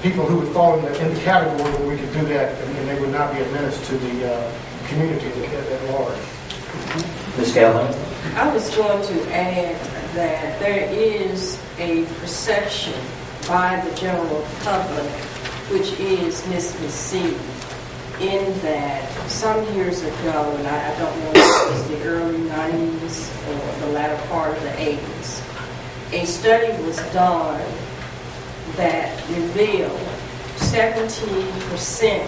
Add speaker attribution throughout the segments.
Speaker 1: people who would fall in the category where we could do that, and they would not be a menace to the community at large.
Speaker 2: Ms. Calhoun?
Speaker 3: I was going to add that there is a perception by the general public which is misconceived in that some years ago, and I don't know if it was the early 90s or the latter part of the 80s, a study was done that revealed 70%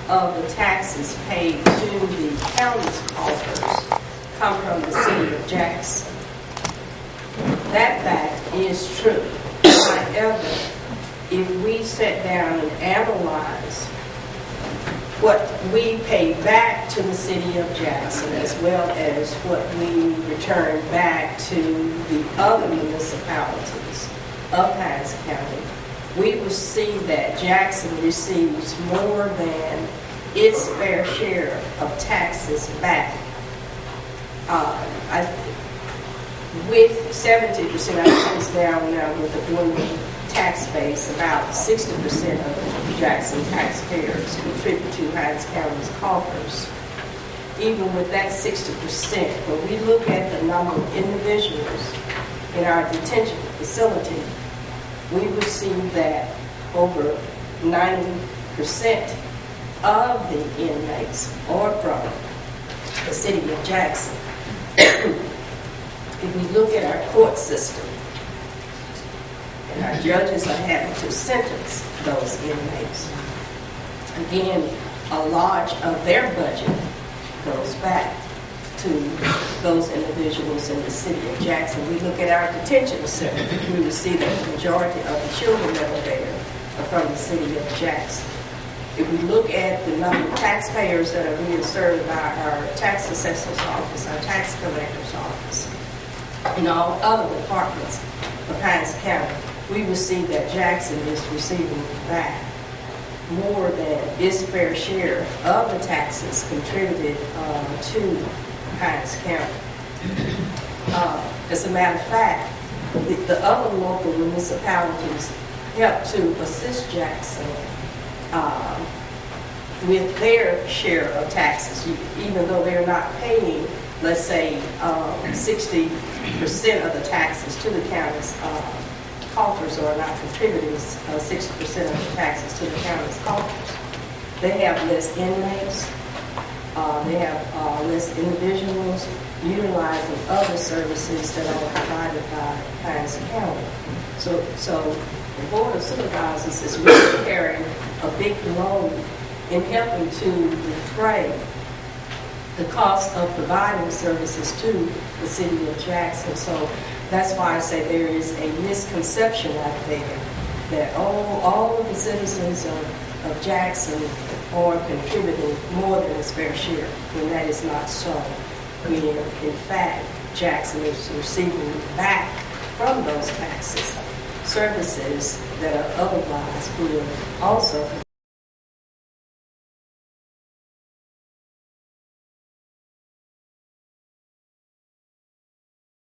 Speaker 3: of the taxes paid to the county's coffers come from the city of Jackson. That fact is true. However, if we sit down and analyze what we pay back to the city of Jackson as well as what we return back to the other municipalities of Hines County, we will see that Jackson receives more than its fair share of taxes back. With 70%, I think it's down now with the dwindling tax base, about 60% of Jackson taxpayers contribute to Hines County's coffers. Even with that 60%, when we look at the number of individuals in our detention facility, we will see that over 90% of the inmates are from the city of Jackson. If we look at our court system, and our judges are having to sentence those inmates, again, a large of their budget goes back to those individuals in the city of Jackson. We look at our detention center, we will see that the majority of the children that are there are from the city of Jackson. If we look at the number of taxpayers that are being served by our tax assessor's office, our tax collector's office, and all other departments of Hines County, we will see that Jackson is receiving back more than its fair share of the taxes contributed to Hines County. As a matter of fact, the other local municipalities help to assist Jackson with their share of taxes, even though they're not paying, let's say, 60% of the taxes to the county's coffers, or not contributing 60% of the taxes to the county's coffers. They have less inmates, they have less individuals utilizing other services that are provided by Hines County. So the Board of Supervisors is really carrying a big load in helping to defray the cost of providing services to the city of Jackson. So that's why I say there is a misconception out there that all of the citizens of Jackson are contributing more than its fair share, when that is not so. In fact, Jackson is receiving back from those taxes services that are otherwise would also